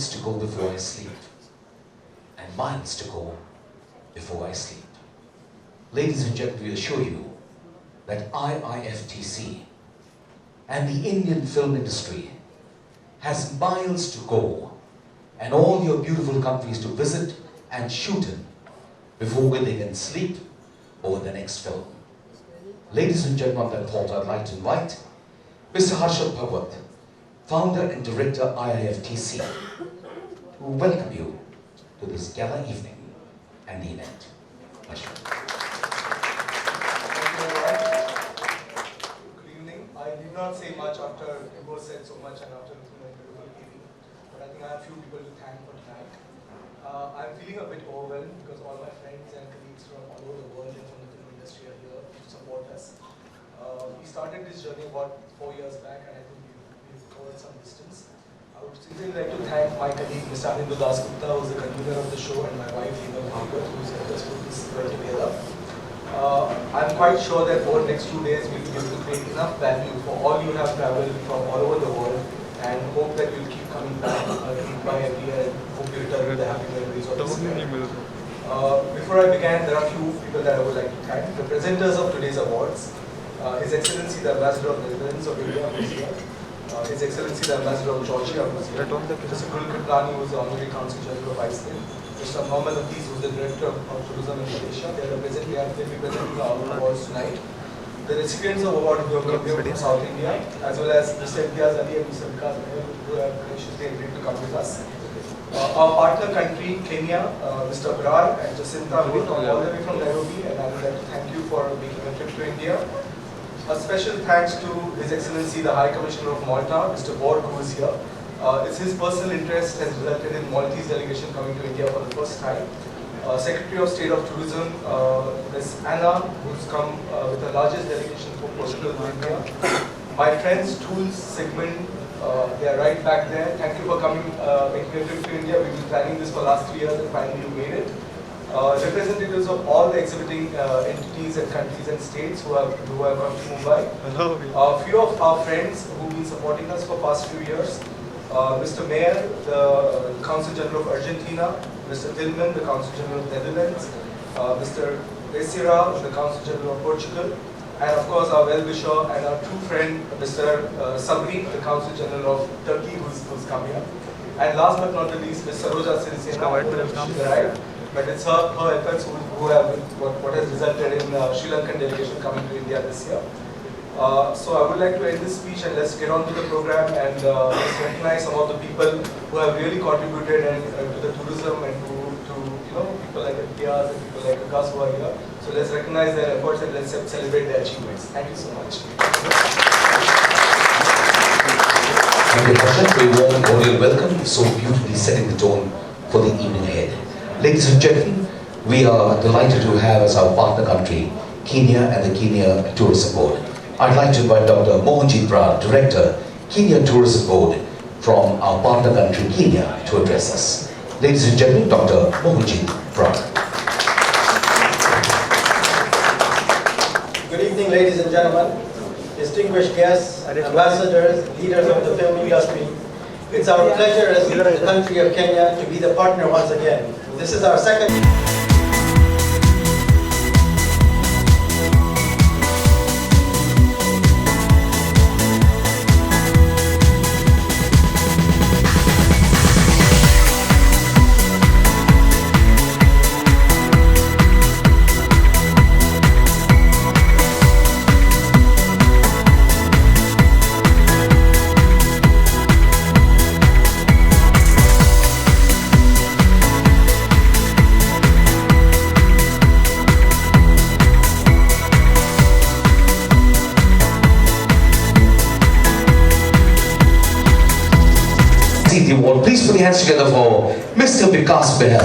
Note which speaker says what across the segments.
Speaker 1: miles to go before I sleep, and miles to go before I sleep. Ladies and gentlemen, we assure you that IIFTC and the Indian film industry has miles to go and all your beautiful countries to visit and shoot in before they can sleep over the next film. Ladies and gentlemen, on that thought, I'd like to invite Mr. Harshad Bhagwat, founder and director IIFTC, to welcome you to this gala evening and the event. Harshad.
Speaker 2: Thank you very much. Good evening. I did not say much after you both said so much and after looking at the beautiful evening, but I think I have a few people to thank for tonight. I'm feeling a bit overwhelmed because all my friends and colleagues from all over the world and from the film industry are here to support us. We started this journey about 4 years back, and I think we've covered some distance. I would sincerely like to thank my colleague, Mr. Anindya Das Gupta, who is the convener of the show, and my wife, Neema Bhagwat, who has helped us put this well together. I'm quite sure that over the next 2 days, we'll be able to create enough value for all you have traveled from all over the world, and hope that you'll keep coming back by every year, and hope you return with the happy memories of this year. Before I begin, there are a few people that I would like to thank. The presenters of today's awards, His Excellency the Ambassador of the Netherlands of India, who is here. His Excellency the Ambassador of Georgia, who is here. Mr. Gul Kriplani, who is the Honorary Consul General of Iceland. Mr. Mohammed Hafiz, who is the Director of Tourism in Malaysia. They will be presenting our awards tonight. The recipients of award who are from South India, as well as Mr. Imtiaz Ali and Mr. Vikas Meher, who have graciously agreed to come with us. Our partner country, Kenya, Mr. Brar and Jacinta, who come all the way from Nairobi, and I would like to thank you for making a trip to India. A special thanks to His Excellency the High Commissioner of Malta, Mr. Borg, who is here. It's his personal interest has resulted in Maltese delegation coming to India for the first time. Secretary of State of Tourism, Ms. Anna, who's come with the largest delegation for Portugal to India. My friends, Tools, Sigmund, they are right back there. Thank you for coming, making a trip to India. We've been planning this for the last 3 years and finally you made it. Representatives of all the exhibiting entities and countries and states who have come to Mumbai. A few of our friends who've been supporting us for past few years. Mr. Mayor, the Consul General of Argentina. Mr. Tillman, the Consul General of Netherlands. Mr. Becerra, the Consul General of Portugal. And of course our well-wisher and our true friend, Mr. Sabri, the Consul General of Turkey, who's come here. And last but not the least, Ms. Saroja Sirisena, who arrived. But it's her efforts who have what has resulted in Sri Lankan delegation coming to India this year. So I would like to end this speech and let's get on to the program and let's recognize some of the people who have really contributed to the tourism and to people like Imtiaz and people like Vikas who are here. So let's recognize their efforts and let's celebrate their achievements. Thank you so much.
Speaker 1: Thank you, Harshad, for your warm cordial welcome, so beautifully setting the tone for the evening ahead. Ladies and gentlemen, we are delighted to have as our partner country, Kenya and the Kenya Tourism Board. I'd like to invite Dr. Mohanjit Brar, Director, Kenya Tourism Board, from our partner country, Kenya, to address us. Ladies and gentlemen, Dr. Mohanjit Brar.
Speaker 3: Good evening, ladies and gentlemen, distinguished guests, ambassadors, leaders of the film industry. It's our pleasure as the country of Kenya to be the partner once again. This is our second.
Speaker 1: The award. Please put your hands together for Mr. Vikas Meher.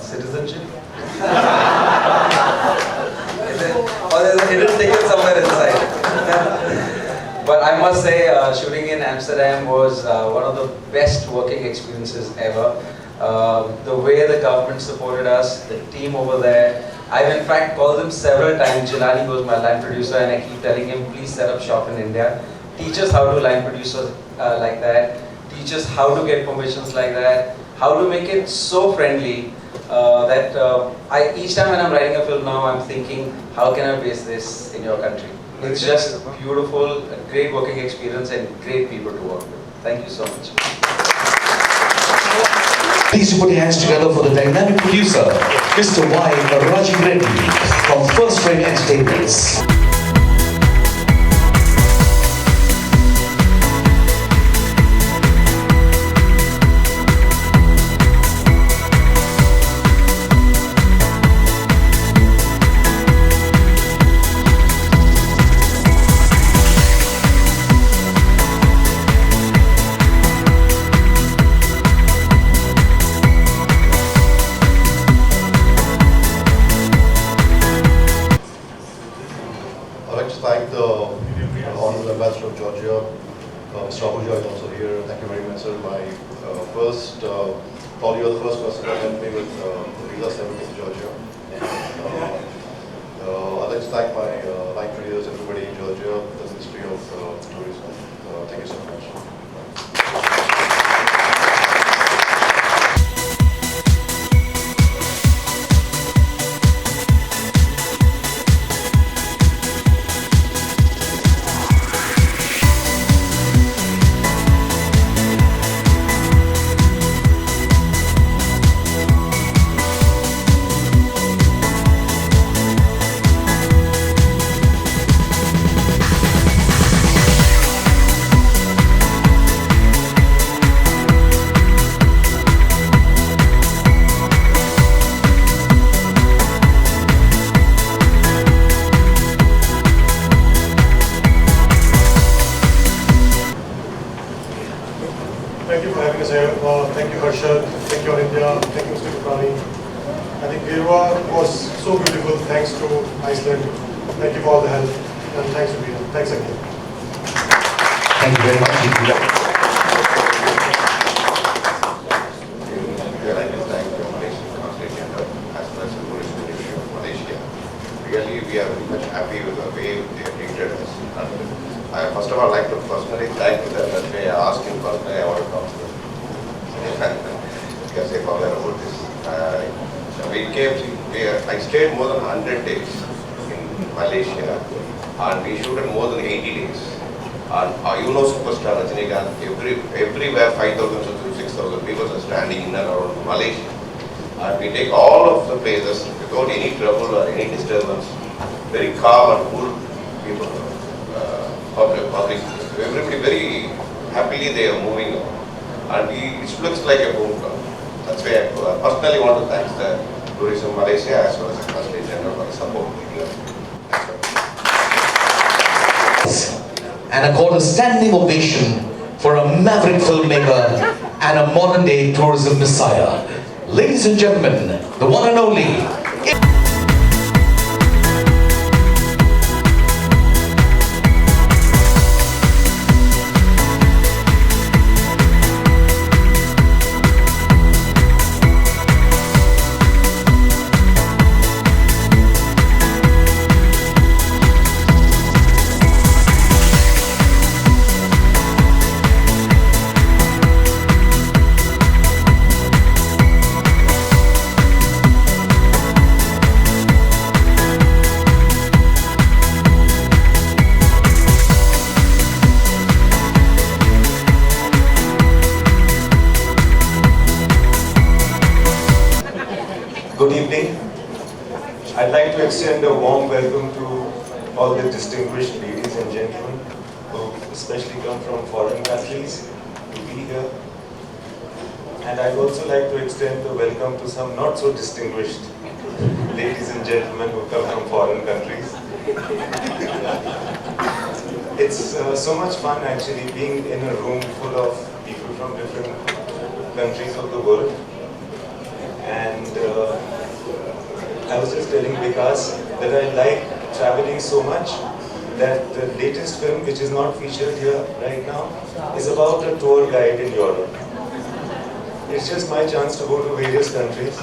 Speaker 2: Citizenship.
Speaker 4: I must say, shooting in Amsterdam was one of the best working experiences ever. The way the government supported us, the team over there. I've in fact called him several times. Jilani was my line producer, and I keep telling him, please set up shop in India. Teach us how to line produce like that. Teach us how to get permissions like that. How to make it so friendly that each time when I'm writing a film now, I'm thinking, how can I base this in your country? It's just beautiful, a great working experience, and great people to work with. Thank you so much.
Speaker 1: Please put your hands together for the dynamic producer, Mr. Y. Rajiv Reddy from First Frame Entertainments.
Speaker 5: I'd like to thank the Honorable Ambassador of Georgia, Mr. Ahuja is also here. Thank you very much, sir. Probably you're the first person to help me with the visa ceremony in Georgia. I'd like to thank my line creators, everybody in Georgia, the Ministry of Tourism. Thank you so much.
Speaker 6: Thank you for having us here. Thank you, Harshad. Thank you, India. Thank you, Mr. Dukani. I think Virva was so beautiful thanks to Iceland. Thank you for all the help. And thanks to Virva. Thanks again.
Speaker 1: Thank you very much.
Speaker 5: I'd like to thank the Malaysian Consulate General as well as the Tourism Ministry of Malaysia. Really, we are very much happy with the way they have treated us. And I first of all like to personally thank them. That way I asked him personally, I want to talk to them. Because they forgot about this. I stayed more than 100 days in Malaysia and we shooted more than 80 days. And superstar Rajinikanth, everywhere 5,000 to 6,000 people are standing in and around Malaysia. And we take all of the places without any trouble or any disturbance. Very calm and cool people. Public, everybody very happily they are moving on. And it looks like a hometown. That's why I personally want to thank the Tourism Malaysia as well as the Consulate General for the support.
Speaker 1: And accord a standing ovation for a maverick filmmaker and a modern-day tourism messiah. Ladies and gentlemen, the one and only.
Speaker 7: Good evening. I'd like to extend a warm welcome to all the distinguished ladies and gentlemen who especially come from foreign countries to be here. And I'd also like to extend a welcome to some not so distinguished ladies and gentlemen who come from foreign countries. It's so much fun actually being in a room full of people from different countries of the world. And I was just telling Vikas that I like traveling so much that the latest film, which is not featured here right now, is about a tour guide in Europe. It's just my chance to go to various countries.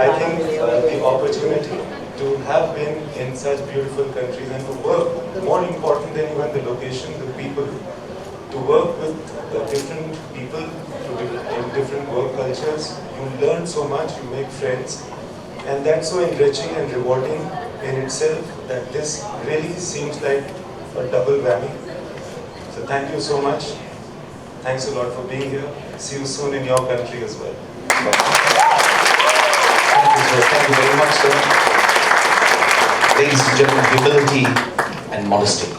Speaker 7: I think the opportunity to have been in such beautiful countries and to work, more important than even the location, the people, to work with different people in different work cultures, you learn so much, you make friends, and that's so enriching and rewarding in itself that this really seems like a double whammy. So thank you so much. Thanks a lot for being here. See you soon in your country as well.
Speaker 1: Thank you, sir. Thank you very much, sir. Ladies and gentlemen, humility and modesty.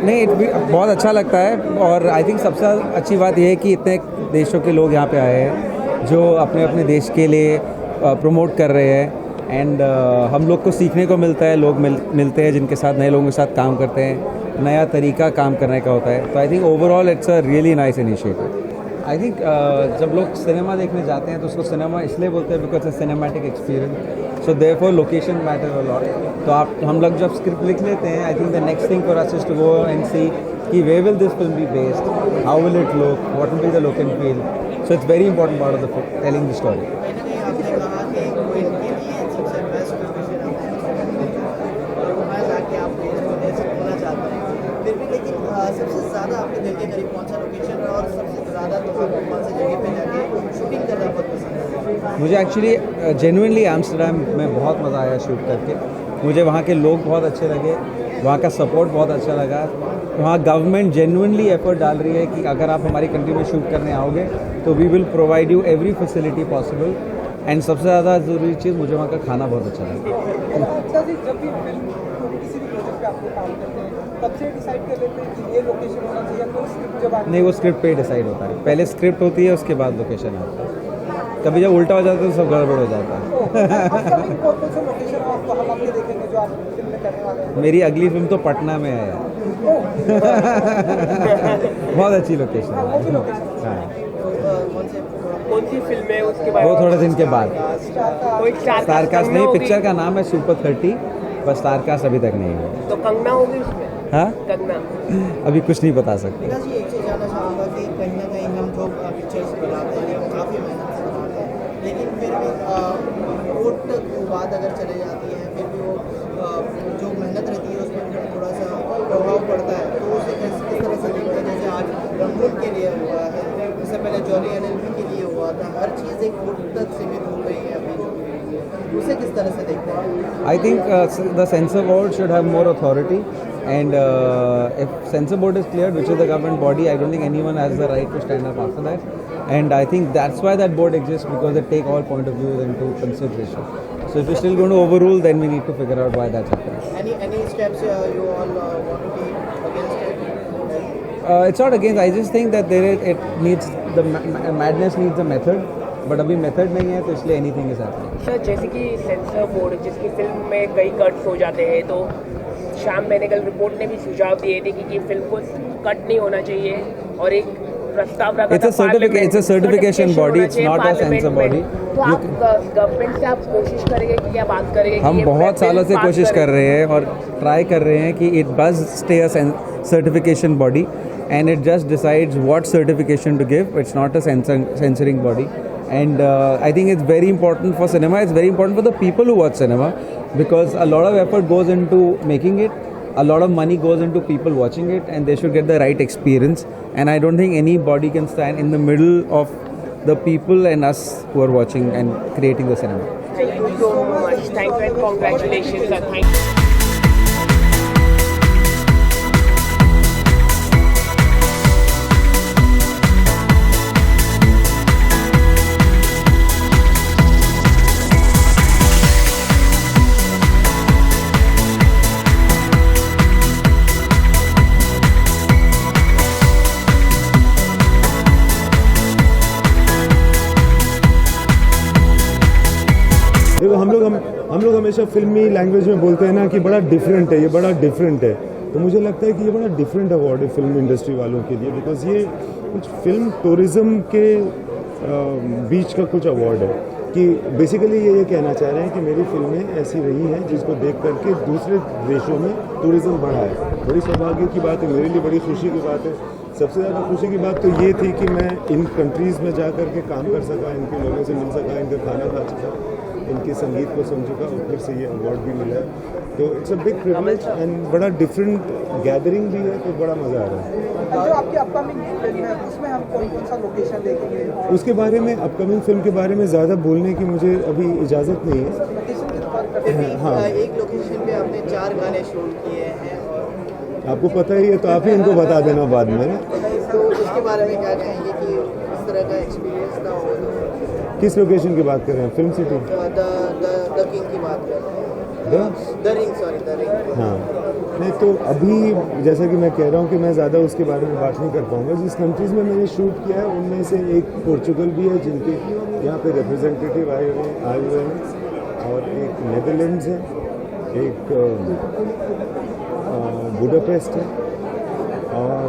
Speaker 8: नहीं बहुत अच्छा लगता है और I think सबसे अच्छी बात यह है कि इतने देशों के लोग यहाँ पे आए हैं जो अपने अपने देश के लिए प्रमोट कर रहे हैं एंड हम लोग को सीखने को मिलता है, लोग मिलते हैं जिनके साथ नए लोगों के साथ काम करते हैं, नया तरीका काम करने का होता है। तो I think overall it's a really nice initiative. I think जब लोग सिनेमा देखने जाते हैं तो उसको सिनेमा इसलिए बोलते हैं because a cinematic experience, so therefore location matter a lot. तो हम लोग जब स्क्रिप्ट लिख लेते हैं, I think the next thing for us is to go and see कि way will this film be based, how will it look, what will be the look and feel. So it's very important part of the telling the story.
Speaker 3: सबसे ज़्यादा आपके दिल के करीब कौन सा location है और सबसे ज़्यादा तो आपको कौन सी जगह पे जाके शूटिंग करना बहुत पसंद है?
Speaker 8: मुझे एक्चुअली जेन्युइनली एम्स्टर्डम में बहुत मज़ा आया शूट करके। मुझे वहाँ के लोग बहुत अच्छे लगे, वहाँ का सपोर्ट बहुत अच्छा लगा। वहाँ गवर्नमेंट जेन्युइनली एफर्ट डाल रही है कि अगर आप हमारी कंट्री में शूट करने आओगे तो we will provide you every facility possible. And सबसे ज़्यादा ज़रूरी चीज़, मुझे वहाँ का खाना बहुत अच्छा लगा।
Speaker 9: जब भी किसी भी प्रोजेक्ट पे आपको काम करते हैं तब से डिसाइड कर लेते हैं कि ये लोकेशन होना चाहिए, तो स्क्रिप्ट जब
Speaker 8: नहीं, वो स्क्रिप्ट पे डिसाइड होता है। पहले स्क्रिप्ट होती है, उसके बाद लोकेशन आता है। कभी जब उल्टा हो जाता है तो सब गड़बड़ हो जाता है।
Speaker 9: कौन सा लोकेशन आपको हम आपके देखेंगे जो आप फिल्म में करने वाले हैं?
Speaker 8: मेरी अगली फिल्म तो पटना में है यार। बहुत अच्छी लोकेशन है।
Speaker 9: कौन सी फिल्म है उसके बाद?
Speaker 8: वो थोड़े दिन के बाद।
Speaker 9: कोई
Speaker 8: स्टारकास्ट नहीं, पिक्चर का नाम है सुपर 30, बस स्टारकास्ट अभी तक नहीं हुआ।
Speaker 9: तो कंगना होगी उसमें?
Speaker 8: हाँ,
Speaker 9: कंगना
Speaker 8: अभी कुछ नहीं बता सकते।
Speaker 3: जी एक चीज़ जानना चाहूँगा कि कहीं ना कहीं हम जो पिक्चर्स बनाते हैं हम काफ़ी मेहनत से बनाते हैं, लेकिन फिर भी वोट तक बात अगर चले जाती है, फिर भी वो जो मेहनत रहती है उसमें फिर थोड़ा सा प्रभाव पड़ता है। तो उसे किस तरह से देखते हैं? जैसे आज रंगून के लिए हुआ है, इससे पहले जॉली एलएलबी के लिए हुआ था, हर चीज़ एक वोट तक सीमित हो गई है अभी, उसे किस तरह से देखते हैं?
Speaker 8: I think the censor board should have more authority, and if censor board is cleared, which is the government body, I don't think anyone has the right to stand up after that. And I think that's why that board exists, because they take all point of views into consideration. So if you're still going to overrule, then we need to figure out why that's happening.
Speaker 3: Any steps you all want to be against it?
Speaker 8: It's not against. I just think that it needs the madness needs a method, but अभी method नहीं है तो इसलिए anything is happening.
Speaker 10: Sir जैसे कि sensor board जिसकी film में कई कट्स हो जाते हैं, तो श्याम बेनेगल रिपोर्ट ने भी सुझाव दिए थे कि फिल्म को कट नहीं होना चाहिए और एक प्रस्ताव रखा था।
Speaker 8: It's a certification body, it's not a censor body.
Speaker 10: तो आप गवर्नमेंट से आप कोशिश करेंगे कि क्या बात करेंगे?
Speaker 8: हम बहुत सालों से कोशिश कर रहे हैं और ट्राई कर रहे हैं कि it does stay a certification body and it just decides what certification to give. It's not a censoring body, and I think it's very important for cinema. It's very important for the people who watch cinema, because a lot of effort goes into making it, a lot of money goes into people watching it, and they should get the right experience. And I don't think any body can stand in the middle of the people and us who are watching and creating the cinema.
Speaker 10: Thank you so much. Thank you and congratulations. And thank you.
Speaker 11: देखो हम लोग हमेशा फिल्मी language में बोलते हैं ना कि बड़ा डिफरेंट है, ये बड़ा डिफरेंट है। तो मुझे लगता है कि ये बड़ा डिफरेंट अवार्ड है फिल्म इंडस्ट्री वालों के लिए, बिकॉज ये कुछ फिल्म टूरिज्म के बीच का कुछ अवार्ड है कि बेसिकली ये कहना चाह रहे हैं कि मेरी फिल्में ऐसी रही हैं जिसको देख करके दूसरे देशों में टूरिज्म बढ़ा है। बड़ी सौभाग्य की बात है, मेरे लिए बड़ी खुशी की बात है। सबसे ज़्यादा खुशी की बात तो ये थी कि मैं इन कंट्रीज़ में जा कर के काम कर सका, इनके लोगों से मिल सका, इनका खाना खा सका, इनके संगीत को सुन चुका और फिर से ये अवार्ड भी मिला है। तो it's a big privilege and बड़ा डिफरेंट गैदरिंग भी है, तो बड़ा मज़ा आ रहा है।
Speaker 9: जो आपकी अपकमिंग फिल्म है उसमें हम कौन कौन सा लोकेशन देखेंगे?
Speaker 11: उसके बारे में, अपकमिंग फिल्म के बारे में ज़्यादा बोलने की मुझे अभी इजाज़त नहीं है।
Speaker 9: लोकेशन की तो बात करते हैं।
Speaker 11: हाँ,
Speaker 3: एक लोकेशन पे आपने 4 गाने शूट किए हैं और
Speaker 11: आपको पता ही है तो आप ही इनको बता देना बाद में।
Speaker 3: तो उसके बारे में क्या कहेंगे कि इस तरह का एक्सपीरियंस ना हो?
Speaker 11: किस लोकेशन की बात कर रहे हैं? फिल्म सिटी,
Speaker 3: द किंग की बात कर रहे हैं, द रिंग।
Speaker 11: हाँ, नहीं तो अभी जैसा कि मैं कह रहा हूँ कि मैं ज़्यादा उसके बारे में बात नहीं कर पाऊँगा। जिस कंट्रीज़ में मैंने शूट किया है उनमें से एक पोर्चुगल भी है जिनके यहाँ पे रिप्रेजेंटेटिव आए हुए हैं, और एक नेदरलैंड्स है, एक बुडापेस्ट है, और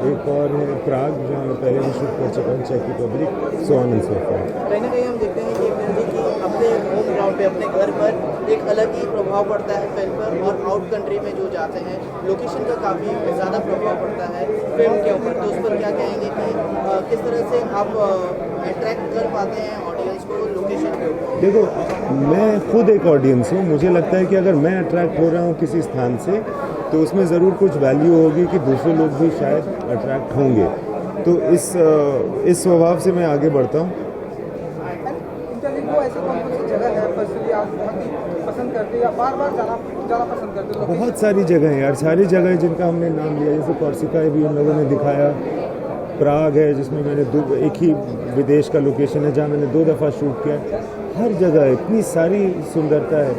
Speaker 11: एक और है प्राग जहाँ मैं पहले भी शूट कर चुका हूँ, चेक Republic, so on and so forth.
Speaker 3: कहीं ना कहीं हम देखते हैं कि म्यूजिक की अपने होम ग्राउंड पे, अपने घर पर एक अलग ही प्रभाव पड़ता है फिल्म पर, और आउट कंट्री में जो जाते हैं लोकेशन का काफ़ी ज़्यादा प्रभाव पड़ता है फिल्म के ऊपर। तो उस पर क्या कहेंगे कि किस तरह से आप अट्रैक्ट कर पाते हैं ऑडियंस को लोकेशन के ऊपर?
Speaker 11: देखो, मैं खुद एक ऑडियंस हूँ। मुझे लगता है कि अगर मैं अट्रैक्ट हो रहा हूँ किसी स्थान से तो उसमें ज़रूर कुछ वैल्यू होगी कि दूसरे लोग भी शायद अट्रैक्ट होंगे। तो इस स्वभाव से मैं आगे बढ़ता हूँ।
Speaker 9: इंटरव्यू को ऐसे कौन सी जगह है पर्सनली आप बहुत ही पसंद करते हैं या बार बार जाना पसंद करते हैं?
Speaker 11: बहुत सारी जगह हैं यार, सारी जगह जिनका हमने नाम लिया, जैसे कॉर्सिका भी उन लोगों ने दिखाया, प्राग है जिसमें मैंने एक ही विदेश का लोकेशन है जहाँ मैंने 2 दफ़ा शूट किया। हर जगह इतनी सारी सुंदरता है,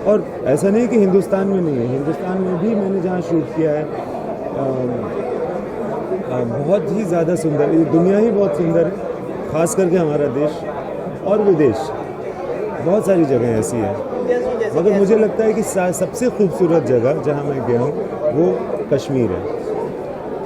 Speaker 11: और ऐसा नहीं कि हिंदुस्तान में नहीं है, हिंदुस्तान में भी मैंने जहाँ शूट किया है बहुत ही ज़्यादा सुंदर, ये दुनिया ही बहुत सुंदर है, ख़ास करके हमारा देश और विदेश। बहुत सारी जगह ऐसी हैं, मगर मुझे लगता है कि सबसे खूबसूरत जगह जहाँ मैं गया हूँ वो कश्मीर है।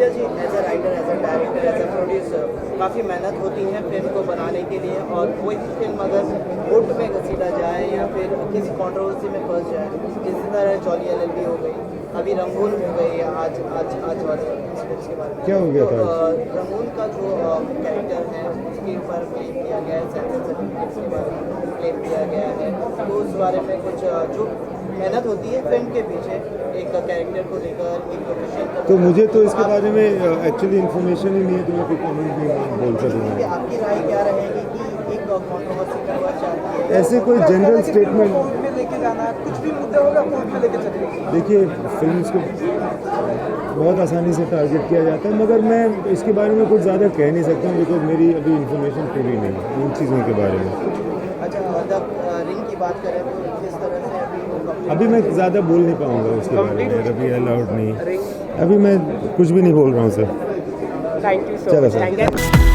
Speaker 3: जी, as a writer, as a director, as a producer काफ़ी मेहनत होती है फिल्म को बनाने के लिए, और कोई भी फिल्म अगर कोर्ट में घसीटा जाए या फिर किसी कंट्रोवर्सी में फंस जाए, जिस तरह चौली LLB हो गई, अभी रंगून हो गई, आज वाले एक्सपीरियंस के बारे में
Speaker 11: क्या हो गया था?
Speaker 3: रंगून का जो कैरेक्टर है उसके ऊपर क्लेम किया गया है, सेंसर सर्टिफिकेट्स के बारे में क्लेम किया गया है, तो उस बारे में कुछ जो मेहनत होती है फिल्म के पीछे एक कैरेक्टर को लेकर, एक लोकेशन।
Speaker 11: तो मुझे तो इसके बारे में एक्चुअली इन्फॉर्मेशन ही नहीं है, तो मैं कोई कमेंट भी नहीं बोल सकूँगा।
Speaker 3: आपकी राय क्या रहेगी कि एक कंट्रोवर्सी करवा चाहती है?
Speaker 11: ऐसे कोई जनरल स्टेटमेंट
Speaker 9: कोर्ट में लेके जाना है, कुछ भी मुद्दा होगा कोर्ट में लेके चलेंगे।
Speaker 11: देखिए, फिल्म्स को बहुत आसानी से टारगेट किया जाता है, मगर मैं इसके बारे में कुछ ज़्यादा कह नहीं सकता हूँ, बिकॉज मेरी अभी इन्फॉर्मेशन पूरी नहीं है इन चीज़ों के बारे में।
Speaker 3: अच्छा, द रिंग की बात करें तो किस तरह से
Speaker 11: अभी मैं ज़्यादा बोल नहीं पाऊँगा उसके बारे में, अभी अलाउड नहीं, अभी मैं कुछ भी नहीं बोल रहा हूँ सर।
Speaker 10: थैंक यू सो
Speaker 11: चलो
Speaker 10: मच।
Speaker 11: सर।
Speaker 10: Thank you.